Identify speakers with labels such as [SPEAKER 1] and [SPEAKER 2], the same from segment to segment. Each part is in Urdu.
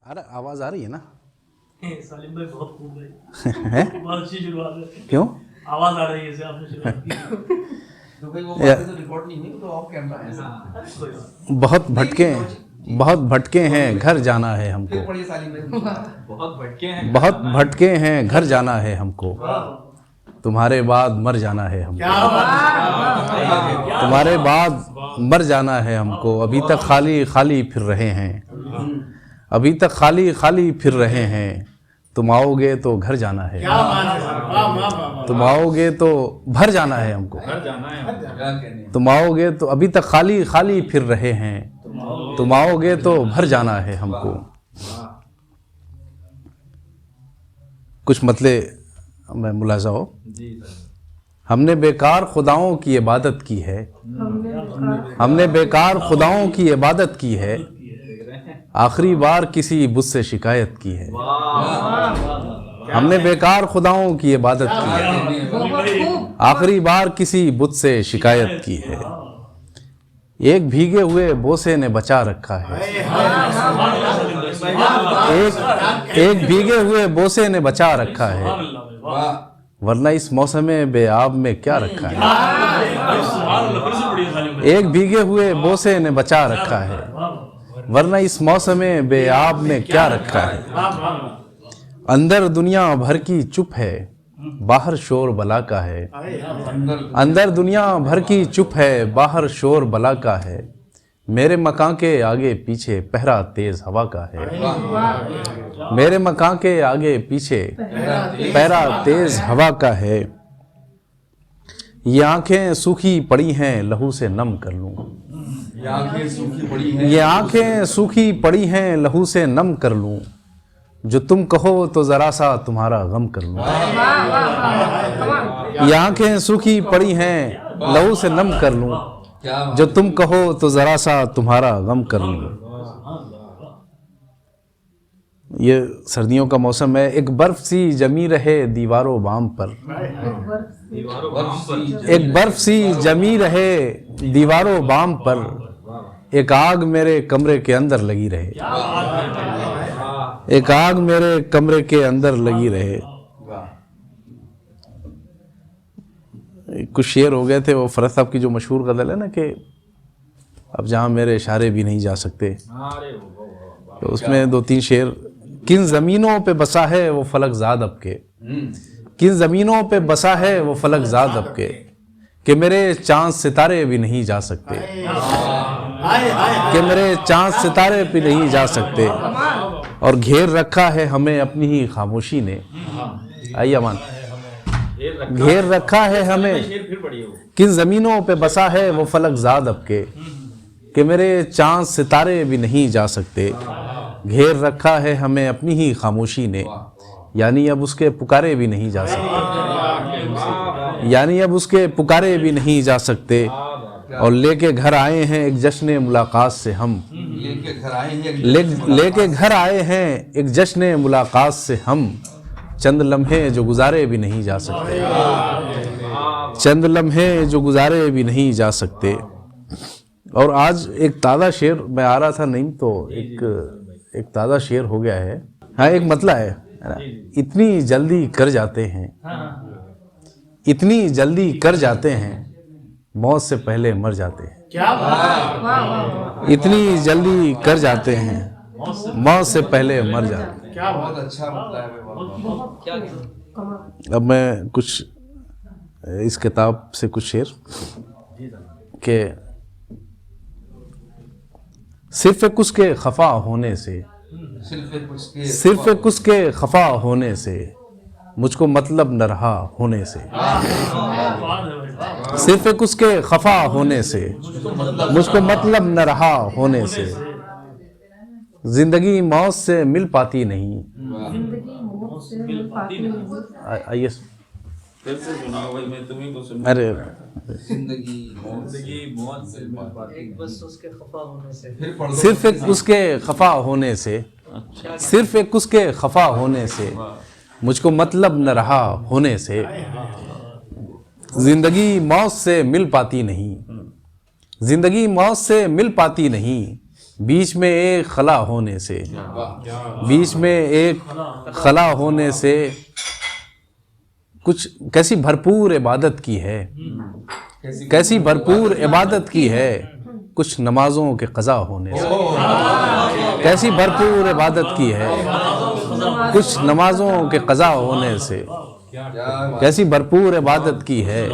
[SPEAKER 1] ارے آواز آ رہی ہے نا؟
[SPEAKER 2] سالم بھائی بہت خوب ہے، بہت اچھی شروعات ہے.
[SPEAKER 1] کیوں
[SPEAKER 2] آواز آ رہی ہے، آپ نے شروعات کی.
[SPEAKER 1] بہت بھٹکے ہیں گھر جانا ہے ہم کو، بہت بھٹکے ہیں گھر جانا ہے ہم کو، تمہارے بعد مر جانا ہے ہم کو، تمہارے بعد مر جانا ہے ہم کو. ابھی تک خالی خالی پھر رہے ہیں، ابھی تک خالی خالی پھر رہے ہیں، تم آؤ گے تو گھر جانا ہے، تم آؤ گے تو بھر جانا ہے ہم کو، تم آؤ گے تو ابھی تک خالی خالی پھر رہے ہیں، تم آؤ گے تو بھر جانا ہے ہم کو. کچھ مطلب میں ملاحظہ ہو. ہم نے بیکار خداؤں کی عبادت کی ہے، ہم نے بیکار خداؤں کی عبادت کی ہے، آخری بار کسی بت سے شکایت کی ہے. ہم نے بیکار خداؤں کی عبادت کی ہے، آخری بار کسی بت سے شکایت کی ہے. ایک بھیگے ہوئے بوسے نے بچا رکھا ہے، ایک بھیگے ہوئے بوسے نے بچا رکھا ہے، ورنہ اس موسم بے آب میں کیا رکھا ہے. ایک بھیگے ہوئے بوسے نے بچا رکھا ہے، ورنہ اس موسم بے آب میں کیا رکھا ہے. اندر دنیا بھر کی چپ ہے، باہر شور بلا کا ہے، اندر دنیا بھر کی چپ ہے، باہر شور بلا کا ہے. میرے مکان کے آگے پیچھے پہرا تیز ہوا کا ہے، میرے مکان کے آگے پیچھے پہرا تیز ہوا کا ہے. یہ آنکھیں سوکھی پڑی ہیں لہو سے نم کر لوں، یہ آنکھیں سوکھی پڑی ہیں لہو سے نم کر لوں، جو تم کہو تو ذرا سا تمہارا غم کر لوں. یہ آنکھیں سوکھی پڑی ہیں لہو سے نم کر لوں، جو تم کہو تو ذرا سا تمہارا غم کر لوں. یہ سردیوں کا موسم ہے. ایک برف سی جمی رہے دیوار و بام پر، ایک برف سی جمی رہے دیوار و بام پر، ایک آگ میرے کمرے کے اندر لگی رہے، ایک آگ میرے کمرے کے اندر لگی رہے. کچھ شعر ہو گئے تھے، وہ فرد صاحب کی جو مشہور غزل ہے نا کہ اب جہاں میرے اشارے بھی نہیں جا سکتے، تو اس میں دو تین شعر. کن زمینوں پہ بسا ہے وہ فلک زاد اب کے، کن زمینوں پہ بسا ہے وہ فلک زاد اب کے، کہ میرے چاند ستارے بھی نہیں جا سکتے، کہ میرے چاند ستارے بھی نہیں جا سکتے، اور گھیر رکھا ہے ہمیں اپنی ہی خاموشی نے. آئیے امان. گھیر رکھا ہے ہمیں، کن زمینوں پہ بسا ہے وہ فلک زاد اب کے، کہ میرے چاند ستارے بھی نہیں جا سکتے، گھیر رکھا ہے ہمیں اپنی ہی خاموشی نے. یعنی اب اس کے پکارے بھی نہیں جا سکتے، یعنی اب اس کے پکارے بھی نہیں جا سکتے. اور لے کے گھر آئے ہیں ایک جشن ملاقات سے ہم، لے کے گھر آئے ہیں ایک جشن ملاقات سے ہم، چند لمحے جو گزارے بھی نہیں جا سکتے، چند لمحے جو گزارے بھی نہیں جا سکتے. اور آج ایک تازہ شعر میں آ رہا تھا، نہیں تو ایک تازہ شعر ہو گیا ہے. ہاں ایک مطلع ہے، اتنی جلدی کر جاتے ہیں، اتنی جلدی کر جاتے ہیں، موت سے پہلے مر جاتے ہیں. اتنی جلدی کر جاتے ہیں، موت سے پہلے مر جاتے ہیں.
[SPEAKER 3] کیا بہت اچھا مطلب ہے.
[SPEAKER 1] اب میں کچھ اس کتاب سے کچھ شعر کہ صرف ایک اس کے خفا ہونے سے، صرف ایک اس کے خفا ہونے سے مجھ کو مطلب نہ رہا ہونے سے، صرف ایک اس کے خفا ہونے سے مجھ کو مطلب نہ رہا ہونے سے، زندگی موت سے مل پاتی نہیں. آئیے ارے صرف ایک اس کے خفا ہونے سے، صرف ایک اس کے خفا ہونے سے مجھ کو مطلب نہ رہا ہونے سے، زندگی موت سے مل پاتی نہیں، زندگی موت سے مل پاتی نہیں، بیچ میں ایک خلا ہونے سے، بیچ میں ایک خلا ہونے سے کچھ کیسی بھرپور عبادت کی ہے، کیسی بھرپور عبادت کی ہے کچھ نمازوں کے قضا ہونے سے، کیسی بھرپور عبادت کی ہے کچھ نمازوں کے قضا ہونے سے، کیسی بھرپور عبادت کی ہے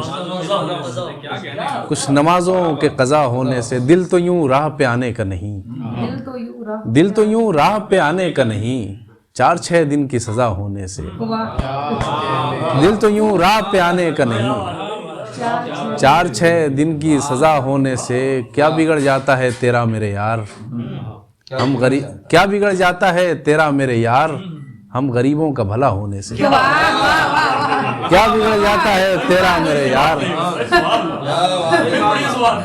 [SPEAKER 1] کچھ نمازوں کے قضا ہونے سے۔ دل تو یوں راہ پہ آنے کا نہیں، دل تو یوں راہ پہ آنے کا نہیں 4-6 دن کی سزا ہونے سے، دل تو یوں راہ پہ آنے کا نہیں 4-6 دن کی سزا ہونے سے۔ کیا بگڑ جاتا ہے تیرا میرے یار ہم غریب، کیا بگڑ جاتا ہے تیرا میرے یار ہم غریبوں کا بھلا ہونے سے، کیا بگڑ جاتا ہے تیرا میرے یار،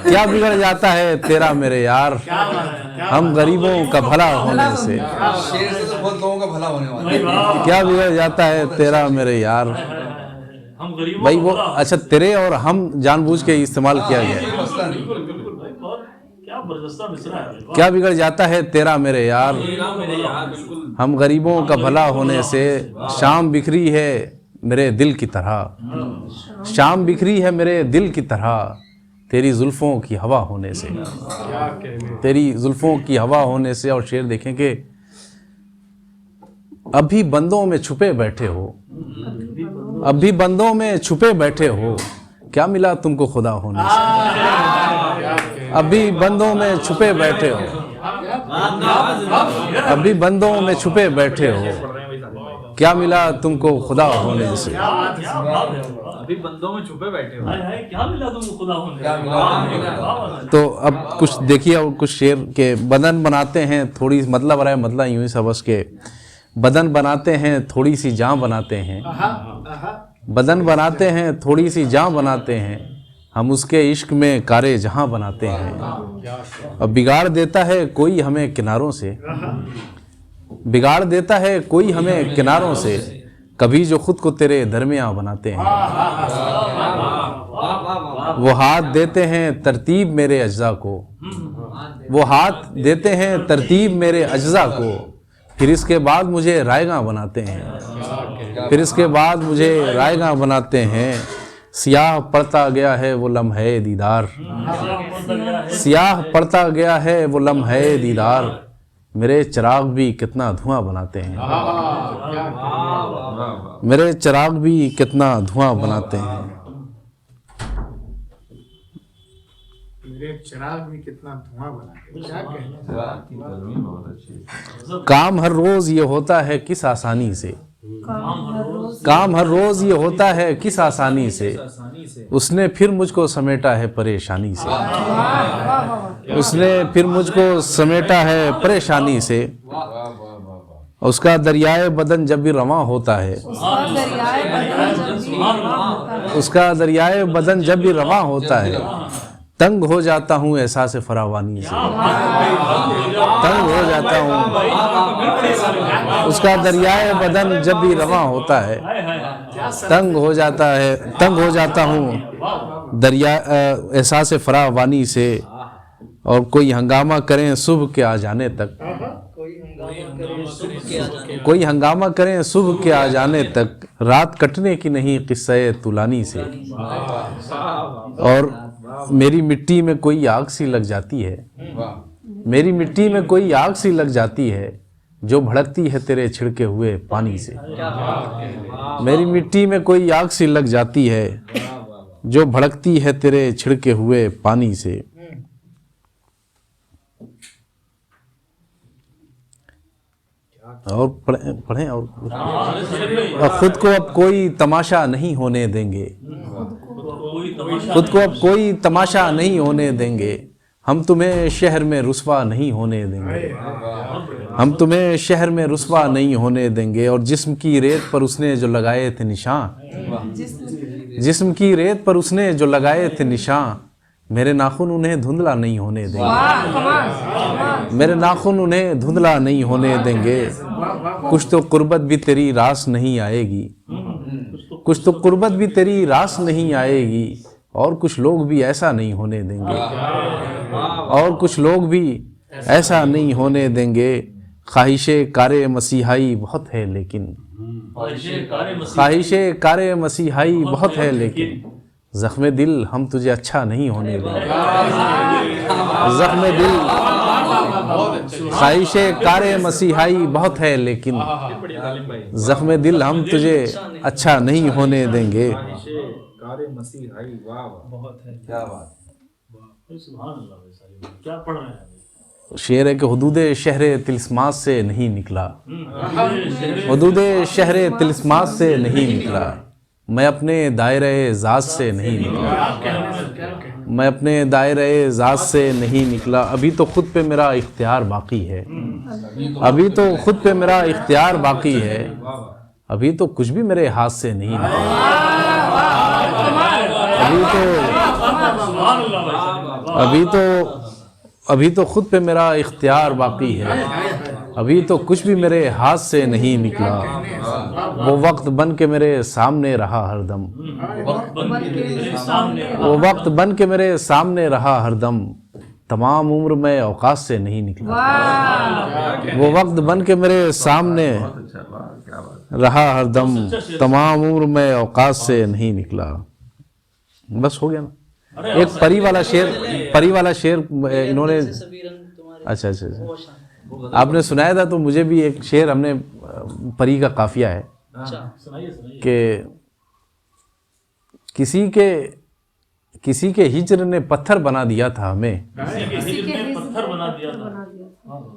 [SPEAKER 1] کیا بگڑ جاتا ہے تیرا میرے یار ہم غریبوں کا بھلا ہونے سے، کیا بگڑ جاتا ہے تیرا میرے یار۔ بھائی وہ اچھا تیرے اور ہم جان بوجھ کے استعمال کیا گیا ہے، کیا بگڑ جاتا ہے تیرا میرے یار ہم غریبوں کا بھلا ہونے سے۔ شام بکھری ہے میرے دل کی طرح، شام بکھری ہے میرے دل کی طرح تیری زلفوں کی ہوا ہونے سے، تیری زلفوں کی ہوا ہونے سے۔ اور شعر دیکھیں کہ ابھی بندوں میں چھپے بیٹھے ہو، ابھی بندوں میں چھپے بیٹھے ہو کیا ملا تم کو خدا ہونے سے، ابھی بندوں میں چھپے بیٹھے ہو، ابھی بندوں میں چھپے بیٹھے ہو کیا ملا تم کو خدا ہونے سے،
[SPEAKER 3] ابھی بندوں میں چھپے بیٹھے ہو
[SPEAKER 2] کیا ملا تم کو خدا ہونے سے۔
[SPEAKER 1] تو اب کچھ دیکھیے اور کچھ شعر کے بدن بناتے ہیں تھوڑی مطلب رہا ہے، مطلب یوں ہی سبس کے بدن بناتے ہیں تھوڑی سی جان بناتے ہیں، بدن بناتے ہیں تھوڑی سی جان بناتے ہیں ہم اس کے عشق میں کارے جہاں بناتے ہیں، اور بگاڑ دیتا ہے کوئی ہمیں کناروں سے، بگاڑ دیتا ہے کوئی ہمیں کناروں سے کبھی جو خود کو تیرے درمیاں بناتے ہیں، وہ ہاتھ دیتے ہیں ترتیب میرے اجزاء کو، وہ ہاتھ دیتے ہیں ترتیب میرے اجزاء کو پھر اس کے بعد مجھے رائیگاں بناتے ہیں، پھر اس کے بعد مجھے رائیگاں بناتے ہیں۔ سیاہ پڑتا گیا ہے وہ لمحے دیدار، سیاہ پڑتا گیا ہے وہ لمحے دیدار میرے چراغ بھی کتنا دھواں بناتے ہیں، میرے چراغ بھی کتنا دھواں بناتے ہیں،
[SPEAKER 4] میرے چراغ بھی کتنا دھواں بناتے ہیں۔ کیا کہتے
[SPEAKER 1] کام ہر روز یہ ہوتا ہے کس آسانی سے، کام ہر روز یہ ہوتا ہے کس آسانی سے اس نے پھر مجھ کو سمیٹا ہے پریشانی سے، اس نے پھر مجھ کو سمیٹا ہے پریشانی سے۔ اس کا دریائے بدن جب بھی رواں ہوتا ہے، اس کا دریائے بدن جب بھی رواں ہوتا ہے تنگ ہو جاتا ہوں احساس فراوانی سے، تنگ ہو جاتا ہوں، اس کا دریائے بدن جب بھی رواں ہوتا ہے تنگ ہو جاتا ہے، تنگ ہو جاتا ہوں دریا احساس فراوانی سے۔ اور کوئی ہنگامہ کریں صبح کے آ جانے تک، کوئی ہنگامہ کریں صبح کے آ جانے تک رات کٹنے کی نہیں قصہ طولانی سے۔ اور میری مٹی میں کوئی آگ سی لگ جاتی ہے، میری مٹی میں کوئی آگ سی لگ جاتی ہے جو بھڑکتی ہے تیرے چھڑکے ہوئے پانی سے، میری مٹی میں کوئی آگ سی لگ جاتی ہے جو بھڑکتی ہے تیرے چھڑکے ہوئے پانی سے۔ اور پڑھیں اور خود کو اب کوئی تماشا نہیں ہونے دیں گے، خود کو اب کوئی تماشا نہیں ہونے دیں گے ہم تمہیں شہر میں رسوا نہیں ہونے دیں گے، ہم تمہیں شہر میں رسوا نہیں ہونے دیں گے۔ اور جسم کی ریت پر اس نے جو لگائے تھے نشان، جسم کی ریت پر اس نے جو لگائے تھے نشان میرے ناخن انہیں دھندلا نہیں ہونے دیں گے، میرے ناخن انہیں دھندلا نہیں ہونے دیں گے۔ کچھ تو قربت بھی تیری راس نہیں آئے گی، کچھ تو قربت بھی تیری راس نہیں آئے گی اور کچھ لوگ بھی ایسا نہیں ہونے دیں گے، اور کچھ لوگ بھی ایسا نہیں ہونے دیں گے. خواہش کار مسیحائی بہت ہے لیکن خواہش کار مسیحائی بہت ہے لیکن زخم دل ہم تجھے اچھا نہیں ہونے دیں گے. زخم دل خواہش کار مسیحائی بہت ہے لیکن زخم دل ہم تجھے اچھا نہیں ہونے دیں گے.
[SPEAKER 4] کار مسیحائی واہ بہت ہے.
[SPEAKER 3] کیا بات.
[SPEAKER 2] سبحان اللہ بھائی سالم کیا پڑھ رہے ہیں.
[SPEAKER 1] شعر ہے کہ حدود شہر طلسمات سے نہیں نکلا. حدود شہر طلسمات سے نہیں نکلا. میں اپنے دائرہ ذات سے نہیں نکلا. میں اپنے دائرہ ذات سے نہیں نکلا. ابھی تو خود پہ میرا اختیار باقی ہے. ابھی تو خود پہ میرا اختیار باقی ہے. ابھی تو کچھ بھی میرے ہاتھ سے نہیں نکلا. ابھی تو خود پہ میرا اختیار باقی ہے. ابھی تو کچھ بھی میرے ہاتھ سے نہیں نکلا. وہ وقت بن کے میرے سامنے رہا ہر دم. وہ وقت بن کے میرے سامنے رہا ہر دم. تمام عمر میں اوقات سے نہیں نکلا. وہ وقت بن کے میرے سامنے رہا ہر دم. تمام عمر میں اوقات سے نہیں نکلا. بس ہو گیا نا. ایک پری والا شعر انہوں نے اچھا آپ نے سنایا تھا تو مجھے بھی ایک شعر ہم نے پری کا قافیہ ہے کہ کسی کے ہجر نے پتھر بنا دیا تھا ہمیں.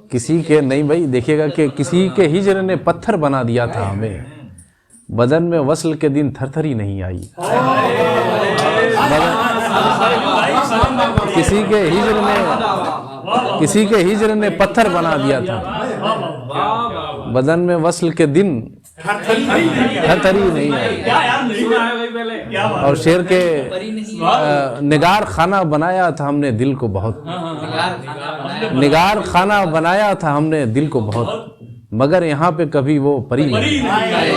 [SPEAKER 1] کسی کے نہیں بھائی دیکھیے گا کہ کسی کے ہجر نے پتھر بنا دیا تھا ہمیں. بدن میں وصل کے دن تھر تھری نہیں آئی. کسی کے ہجر نے پتھر بنا دیا تھا. بدن میں وصل کے دن تھر تھری نہیں آئی. اور شعر کے نگار خانہ بنایا تھا ہم نے دل کو بہت. نگار خانہ بنایا تھا ہم نے دل کو بہت. مگر یہاں پہ کبھی وہ پری نہیں آئی.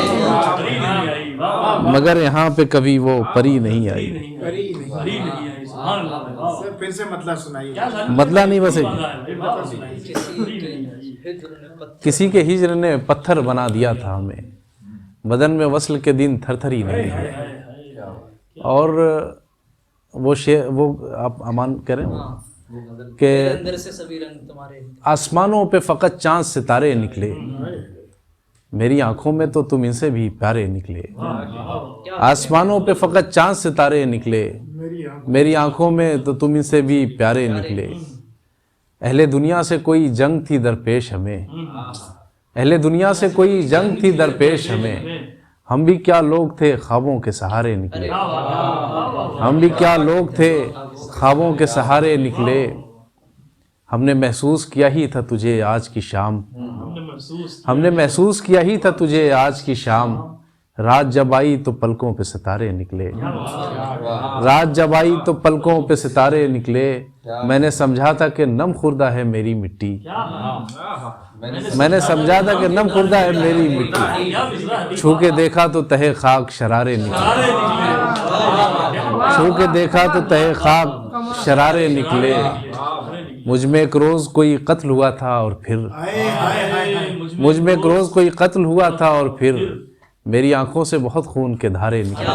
[SPEAKER 1] مگر یہاں پہ کبھی وہ پری نہیں آئی.
[SPEAKER 4] پھر سے مطلب سنائیے.
[SPEAKER 1] مطلب نہیں بس کسی کے ہجر نے پتھر بنا دیا تھا ہمیں. بدن میں وصل کے دن تھر تھری نہیں آئی. اور وہ آپ امان کریں کہ آسمانوں پہ فقط چاند ستارے نکلے. میری آنکھوں میں تو تم ان سے بھی پیارے نکلے. آسمانوں پہ فقط چاند ستارے نکلے. میری آنکھوں میں تو تم ان سے بھی پیارے نکلے. اہل دنیا سے کوئی جنگ تھی درپیش ہمیں. اہل دنیا سے کوئی جنگ تھی درپیش ہمیں. ہم بھی کیا لوگ تھے خوابوں کے سہارے نکلے. ہم بھی کیا لوگ تھے خوابوں کے سہارے نکلے. ہم نے محسوس کیا ہی تھا تجھے آج کی شام. ہم نے محسوس کیا ہی تھا تجھے آج کی شام. رات جب آئی تو پلکوں پہ ستارے نکلے. رات جب آئی تو پلکوں پہ ستارے نکلے. میں نے سمجھا تھا کہ نم خوردہ ہے میری مٹی. میں نے سمجھا تھا کہ نم خوردہ ہے میری مٹی. چھو کے دیکھا تو تہے خاک شرارے نکلے. چھو کے دیکھا تو تہے خاک شرارے نکلے. مجھ میں ایک روز کوئی قتل ہوا تھا اور پھر مجھ میں ایک روز کوئی قتل ہوا تھا اور پھر میری آنکھوں سے بہت خون کے دھارے نکلے.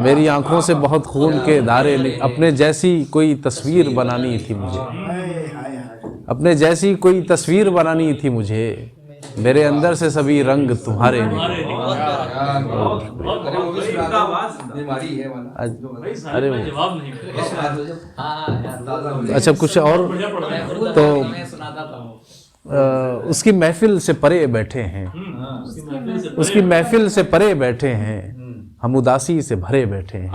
[SPEAKER 1] میری آنکھوں سے بہت خون کے دھارے نکلے. اپنے جیسی کوئی تصویر بنانی تھی مجھے. اپنے جیسی کوئی تصویر بنانی تھی مجھے. میرے اندر سے سبھی رنگ تمہارے نکلے. ارے اچھا کچھ اور تو اس کی محفل سے پرے بیٹھے ہیں. اس کی محفل سے پرے بیٹھے ہیں. ہم اداسی سے بھرے بیٹھے ہیں.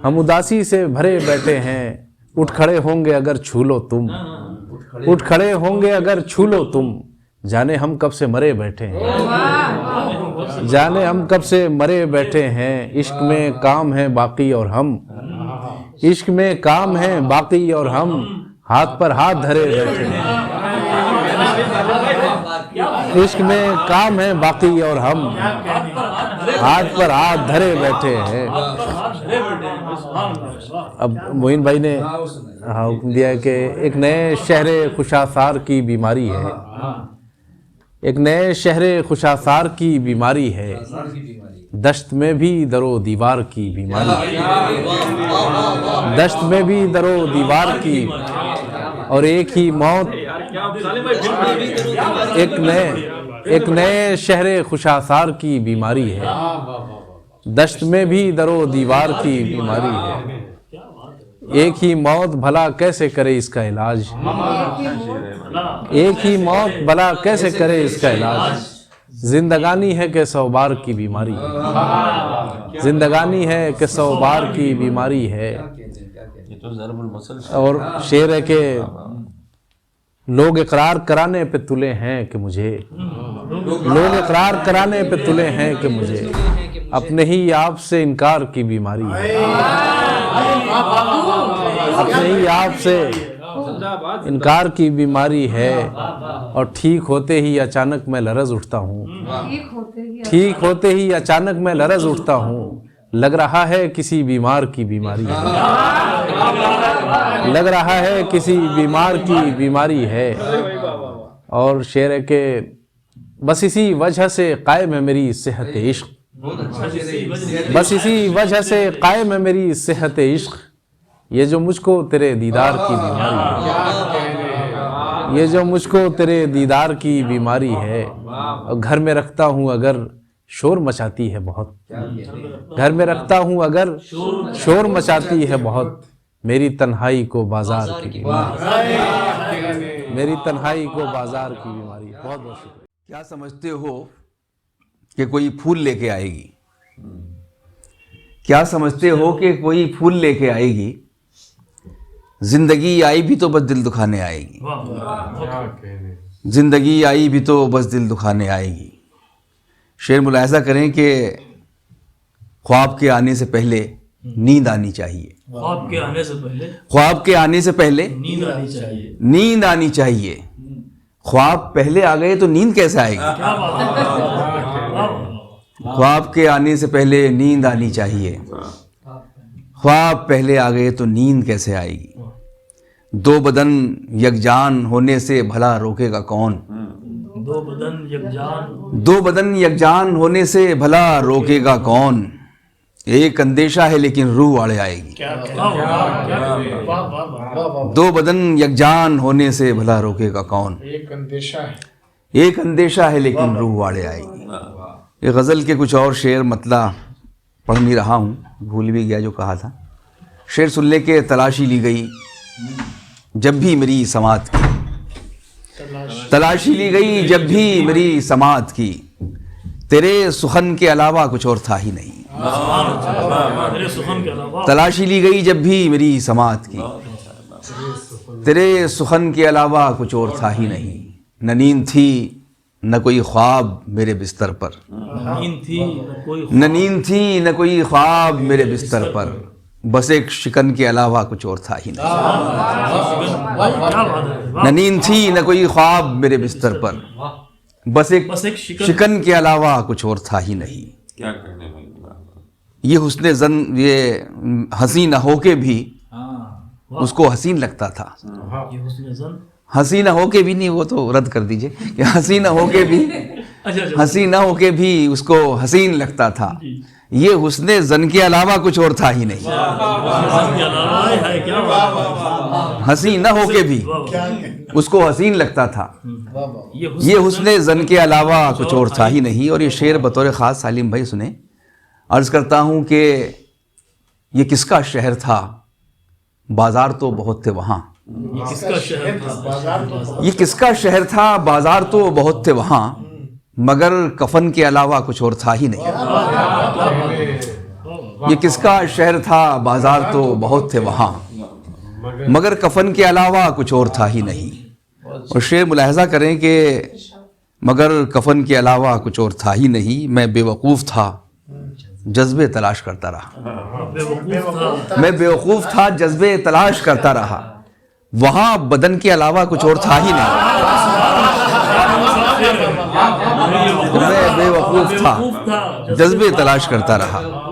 [SPEAKER 1] ہم اداسی سے بھرے بیٹھے ہیں. اٹھ کھڑے ہوں گے اگر چھو لو تم. اٹھ کھڑے ہوں گے اگر چھو لو تم. جانے ہم کب سے مرے بیٹھے ہیں. جانے ہم کب سے مرے بیٹھے ہیں. عشق میں کام ہے باقی اور ہم. عشق میں کام ہے باقی اور ہم. ہاتھ پر ہاتھ دھرے بیٹھے ہیں. عشق میں کام ہے باقی اور ہم. ہاتھ پر ہاتھ دھرے بیٹھے ہیں. اب معین بھائی نے حکم دیا ہے کہ ایک نئے شہر خوشاثار کی بیماری ہے، ایک نئے شہر خوشاثار کی بیماری ہے، دشت میں بھی در و دیوار کی بیماری ہے، دشت میں بھی در و دیوار کی، اور ایک ہی موت، ایک نئے شہر خوشاثار کی بیماری ہے، دشت میں بھی در و دیوار کی بیماری ہے، ایک ہی موت بھلا کیسے کرے اس کا علاج، ایک ہی موت بھلا کیسے کرے اس کا علاج، زندگانی ہے کہ 100 بار کی بیماری ہے، زندگانی ہے کہ 100 بار کی بیماری ہے۔ اور شعر ہے کہ لوگ اقرار کرانے پہ تلے ہیں کہ مجھے، لوگ اقرار کرانے پہ تلے ہیں کہ مجھے اپنے ہی آپ سے انکار کی بیماری ہے، اپنے ہی آپ سے انکار کی بیماری ہے، اور ٹھیک ہوتے ہی اچانک میں لرز اٹھتا ہوں، ٹھیک ہوتے ہی اچانک میں لرز اٹھتا ہوں، لگ رہا ہے کسی بیمار کی بیماری ہے، لگ رہا ہے کسی بیمار کی بیماری ہے۔ اور شعر ہے کہ بس اسی وجہ سے قائم ہے میری صحت عشق، بس اسی وجہ سے قائم ہے میری صحت عشق، یہ جو مجھ کو تیرے دیدار کی بیماری ہے، یہ جو مجھ کو تیرے دیدار کی بیماری ہے، اور گھر میں رکھتا ہوں اگر شور مچاتی ہے بہت، گھر میں رکھتا ہوں اگر شور مچاتی ہے بہت، میری تنہائی کو بازار کی بیماری، میری تنہائی کو بازار کی بیماری۔ بہت بہت شکریہ۔
[SPEAKER 5] کیا سمجھتے ہو کہ کوئی پھول لے کے آئے گی؟ کیا سمجھتے ہو کہ کوئی پھول لے کے آئے گی؟ زندگی آئی بھی تو بس دل دکھانے آئے گی، زندگی آئی بھی تو بس دل دکھانے آئے گی۔ شعر ملاحظہ کریں کہ خواب کے آنے سے پہلے نیند آنی چاہیے،
[SPEAKER 2] خواب کے آنے سے پہلے
[SPEAKER 5] خواب کے آنے سے پہلے
[SPEAKER 2] نیند آنی چاہیے،
[SPEAKER 5] نیند آنی چاہیے۔ خواب پہلے آ گئے تو نیند کیسے آئے گی؟
[SPEAKER 2] کیا بات ہے،
[SPEAKER 5] خواب کے آنے سے پہلے نیند آنی چاہیے، خواب پہلے آ گئے تو نیند کیسے آئے گی؟ دو بدن یکجان ہونے سے بھلا روکے گا کون،
[SPEAKER 2] دو بدن یکجان،
[SPEAKER 5] دو بدن یکجان ہونے سے بھلا روکے گا کون، ایک اندیشہ ہے لیکن روح آڑے آئے گی، دو بدن یکجان ہونے سے بھلا روکے گا کون،
[SPEAKER 4] ایک اندیشہ ہے،
[SPEAKER 5] ایک اندیشہ ہے لیکن روح آڑے آئے گی۔ یہ غزل کے کچھ اور شعر مطلع پڑھ نہیں رہا ہوں، بھول بھی گیا جو کہا تھا۔ شعر سن لے کے تلاشی لی گئی جب بھی میری سماعت کی، تلاشی لی گئی جب بھی میری سماعت کی، تیرے سخن کے علاوہ کچھ اور تھا ہی نہیں،
[SPEAKER 2] میرے سخن کے علاوہ
[SPEAKER 5] تلاشی لی گئی جب بھی میری سماعت کی، تیرے سخن کے علاوہ کچھ اور تھا ہی نہیں، نہ نیند تھی نہ کوئی خواب میرے بستر پر،
[SPEAKER 2] نیند تھی نہ کوئی
[SPEAKER 5] نہ نیند تھی نہ کوئی خواب میرے بستر پر، بس ایک شکن کے علاوہ کچھ اور تھا ہی نہیں،
[SPEAKER 2] کیا بات ہے،
[SPEAKER 5] نہ نیند تھی نہ کوئی خواب میرے بستر پر، بس ایک شکن کے علاوہ کچھ اور تھا ہی نہیں۔
[SPEAKER 3] کیا کرنے میں
[SPEAKER 5] یہ حسن زن، یہ حسین نہ ہو کے بھی اس کو حسین لگتا تھا،
[SPEAKER 2] یہ حسن زن،
[SPEAKER 5] حسین نہ ہو کے بھی نہیں، وہ تو رد کر دیجئے کہ حسین نہ ہو کے بھی، حسین نہ ہو کے بھی اس کو حسین لگتا تھا، یہ حسن زن کے علاوہ کچھ اور تھا ہی نہیں، حسین نہ ہو کے بھی اس کو حسین لگتا تھا، یہ حسن زن کے علاوہ کچھ اور تھا ہی نہیں۔ اور یہ شعر بطور خاص سالم بھائی سنیں۔ عرض کرتا ہوں کہ یہ کس کا شہر تھا، بازار تو بہت تھے وہاں،
[SPEAKER 2] یہ کس کا شہر تھا،
[SPEAKER 5] یہ کس کا شہر تھا، بازار تو بہت تھے وہاں، مگر کفن کے علاوہ کچھ اور تھا ہی نہیں، یہ کس کا شہر تھا، بازار تو بہت تھے وہاں، مگر کفن کے علاوہ کچھ اور تھا ہی نہیں۔ اور شعر ملاحظہ کریں کہ مگر کفن کے علاوہ کچھ اور تھا ہی نہیں، میں بے وقوف تھا جذبے تلاش کرتا رہا، میں بے وقوف تھا جذبے تلاش کرتا رہا، وہاں بدن کے علاوہ کچھ اور تھا ہی نہیں، میں بے وقوف تھا جذبے تلاش کرتا رہا،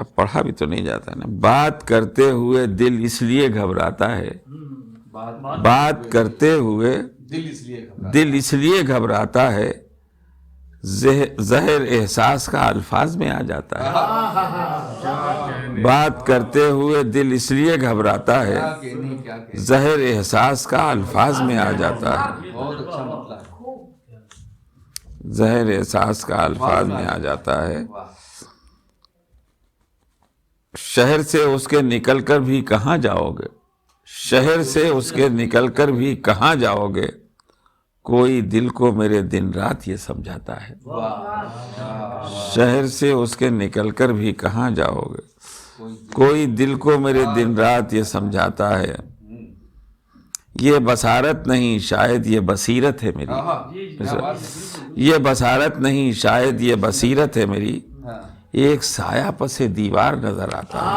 [SPEAKER 6] اب پڑھا بھی تو نہیں جاتا نا. بات کرتے ہوئے دل اس لیے گھبراتا ہے, بات کرتے ہوئے دل اس لیے گھبراتا ہے, زہر احساس کا الفاظ میں آ جاتا ہے. بات کرتے ہوئے دل اس لیے گھبراتا ہے, زہر احساس کا الفاظ میں آ جاتا ہے. زہر احساس کا الفاظ میں آ جاتا ہے. شہر سے اس کے نکل کر بھی کہاں جاؤ گے, شہر سے اس کے نکل کر بھی کہاں جاؤ گے, کوئی دل کو میرے دن رات یہ سمجھاتا ہے. شہر سے اس کے نکل کر بھی کہاں جاؤ گے, کوئی دل کو میرے دن رات یہ سمجھاتا ہے. یہ بصارت نہیں شاید یہ بصیرت ہے میری, یہ بصارت نہیں شاید یہ بصیرت ہے میری, ایک سایہ پس دیوار نظر آتا ہے.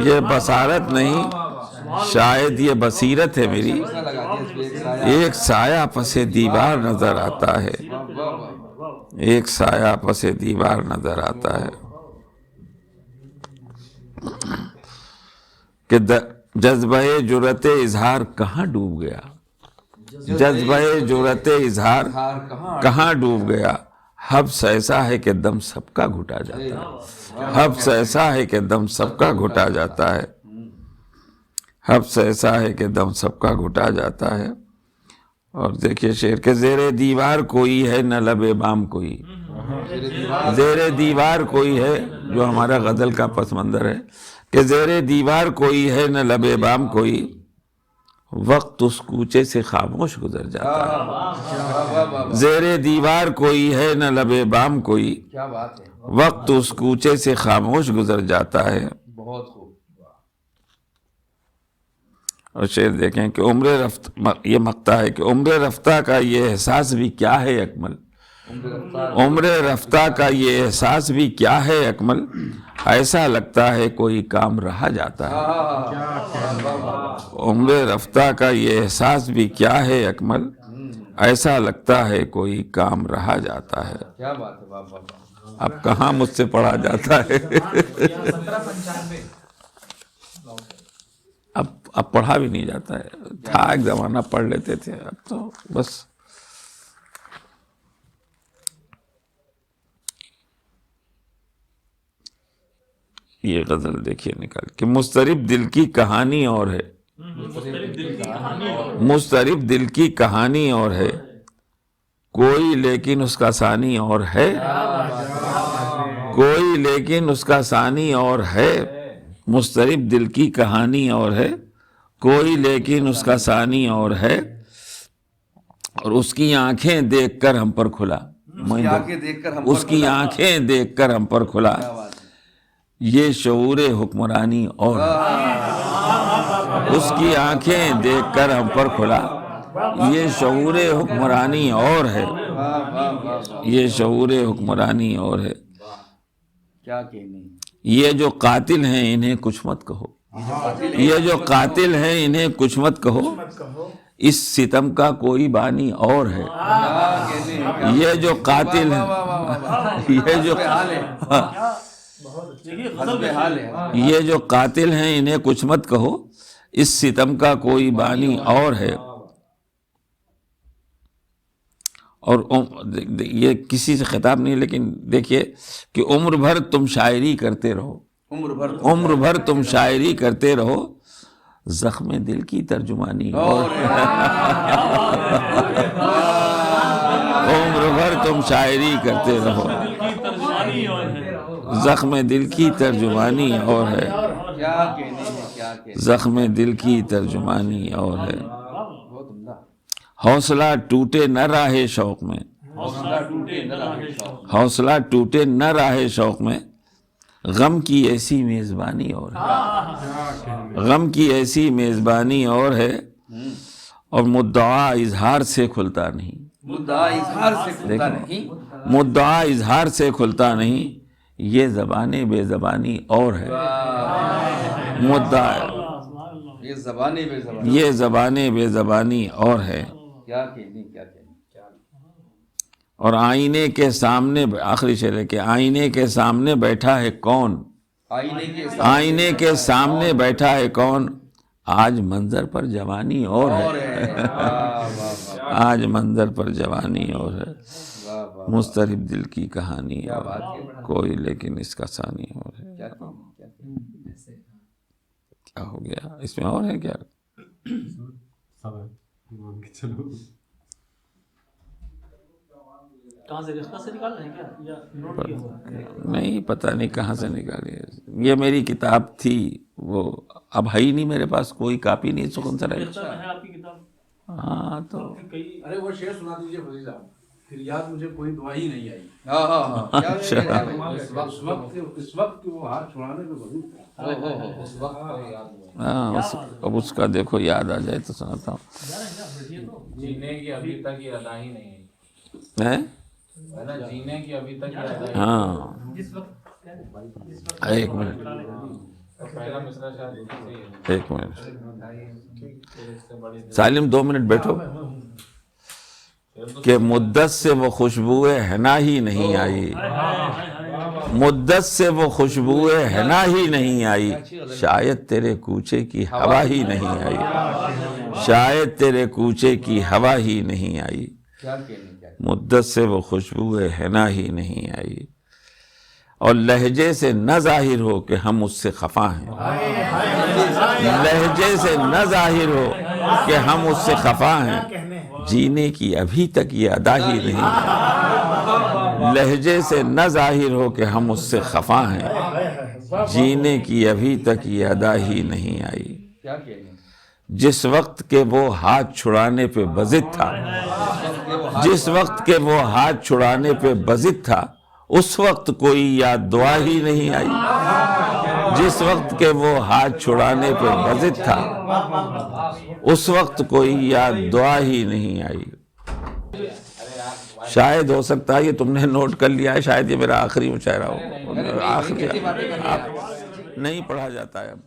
[SPEAKER 6] یہ بصارت نہیں شاید یہ بصیرت ہے میری, ایک سایہ پس دیوار نظر آتا ہے. ایک سایہ پس دیوار نظر آتا ہے. کہ جذبہ جرأت اظہار کہاں ڈوب گیا, جذبہ جرأت اظہار کہاں ڈوب گیا. حبس ایسا ہے کہ دم سب کا گھٹا جاتا ہے. حبس ایسا ہے کہ دم سب کا گھٹا جاتا ہے. حبس ایسا ہے کہ دم سب کا گھٹا جاتا ہے. اور دیکھیے شعر کے زیر دیوار کوئی ہے نہ لب بام کوئی. زیر دیوار کوئی ہے, جو ہمارا غزل کا پس منظر ہے کہ زیر دیوار کوئی ہے نہ لب بام کوئی, وقت اس کوچے سے خاموش گزر جاتا ہے. زیر دیوار کوئی ہے نہ لب بام کوئی, وقت اس کوچے سے خاموش گزر جاتا ہے. اور شعر دیکھیں کہ عمر رفتہ, یہ مقطع ہے کہ عمر رفتہ کا یہ احساس بھی کیا ہے اکمل. عمر رفتہ کا یہ احساس بھی کیا ہے اکمل, ایسا لگتا ہے کوئی کام رہا جاتا ہے. عمر رفتہ کا یہ احساس بھی کیا ہے اکمل, ایسا لگتا ہے کوئی کام رہا جاتا ہے. اب کہاں مجھ سے پڑھا جاتا ہے. اب پڑھا بھی نہیں جاتا ہے. تھا ایک زمانہ پڑھ لیتے تھے, اب تو بس. یہ غزل دیکھیے نکال کہ مضطرب دل کی کہانی اور ہے, مضطرب دل کی کہانی اور ہے, کوئی لیکن اس کا ثانی اور ہے. کوئی لیکن اس کا ثانی اور ہے, مضطرب دل کی کہانی اور ہے, کوئی لیکن اس کا ثانی اور ہے. اور اس کی آنکھیں دیکھ کر ہم پر کھلا, اس کی آنکھیں دیکھ کر ہم پر کھلا, یہ شعور حکمرانی اور ہے. اس کی آنکھیں دیکھ کر ہم پر کھلا, یہ شعور حکمرانی اور ہے. یہ شعور حکمرانی اور ہے. یہ جو قاتل ہیں انہیں کچھ مت کہو, یہ جو قاتل ہیں انہیں کچھ مت کہو, اس ستم کا کوئی بانی اور ہے. یہ جو قاتل ہیں, یہ جو قاتل ہیں انہیں کچھ مت کہو, اس ستم کا کوئی بانی اور ہے. اور یہ کسی سے خطاب نہیں, لیکن دیکھیے کہ عمر بھر تم شاعری کرتے رہو, عمر بھر تم شاعری کرتے رہو, زخم دل کی ترجمانی اور عمر بھر تم شاعری کرتے رہو, زخم دل کی ترجمانی اور ہے. زخم دل کی ترجمانی اور ہے. حوصلہ ٹوٹے نہ راہ شوق میں, حوصلہ ٹوٹے نہ راہ شوق میں, غم کی ایسی میزبانی اور ہے. غم کی ایسی میزبانی اور ہے, اور مدعا اظہار سے کھلتا نہیں. مدعا اظہار سے کھلتا نہیں, یہ زبان بے زبانی اور ہے. مدعا یہ زبان بے زبانی اور ہے. اور آئینے کے سامنے، آخری شعر ہے کہ آئینے کے سامنے بیٹھا ہے کون، آئینے کے سامنے بیٹھا ہے کون، آج منظر پر جوانی اور ہے، آج منظر پر جوانی اور ہے، مضطرب دل کی کہانی اور ہے، کوئی لیکن اس کا ثانی اور ہے۔ کیا ہو گیا اس میں اور ہے کیا؟
[SPEAKER 2] کہاں سے رشتہ سے نکال رہے ہیں کیا یا نوٹ کیا ہوا ہے؟
[SPEAKER 6] نہیں پتہ نہیں کہاں سے نکالی ہے، یہ میری کتاب تھی، وہ اب ہے ہی نہیں میرے پاس، کوئی کاپی نہیں سخن سر ہے۔
[SPEAKER 2] رشتہ میں ہے آپ کی کتاب؟
[SPEAKER 6] ہاں تو
[SPEAKER 2] کئی
[SPEAKER 4] ارے وہ شعر سنا دیجیے فضیل صاحب، پھر یاد مجھے کوئی دعا ہی نہیں آئی۔ اس وقت وہ ہاتھ چھڑانے میں بہت
[SPEAKER 6] ہاں اب اس کا دیکھو یاد آ جائے تو سناتا ہوں۔
[SPEAKER 3] جینے کی ابھی تک یہ ادا ہی نہیں
[SPEAKER 6] ہیں؟
[SPEAKER 3] ہے نا، جینے کی ابھی تک یہ ادا ہی
[SPEAKER 6] ہاں
[SPEAKER 2] جس وقت
[SPEAKER 6] ایک منٹ،
[SPEAKER 3] پہلا مصرع شاید
[SPEAKER 6] ایک منٹ سالم 2 منٹ بیٹھو۔ کہ مدت سے وہ خوشبوئے حنا ہی نہیں آئی، مدت سے وہ خوشبوئے حنا ہی نہیں آئی، شاید تیرے کوچے کی ہوا ہی نہیں آئی، شاید تیرے کوچے کی ہوا ہی نہیں آئی، مدت سے وہ خوشبوئے حنا ہی نہیں آئی، اور لہجے سے نہ ظاہر ہو کہ ہم اس سے خفا ہیں، لہجے سے نہ ظاہر ہو کہ ہم اس سے خفا ہیں، جینے کی ابھی تک یہ ادا ہی نہیں آئی، لہجے سے نہ ظاہر ہو کہ ہم اس سے خفا ہیں، جینے کی ابھی تک یہ ادا ہی نہیں آئی، جس وقت کہ وہ ہاتھ چھڑانے پہ بضد تھا، جس وقت کہ وہ ہاتھ چھڑانے پہ بضد تھا، اس وقت کوئی یاد دعا ہی نہیں آئی، جس وقت کہ وہ ہاتھ چھڑانے پہ بضد تھا، اس وقت کوئی یاد دعا ہی نہیں آئی۔ شاید ہو سکتا ہے یہ تم نے نوٹ کر لیا ہے، شاید یہ میرا آخری مشاعرہ ہو، آخری نہیں پڑھا جاتا ہے اب۔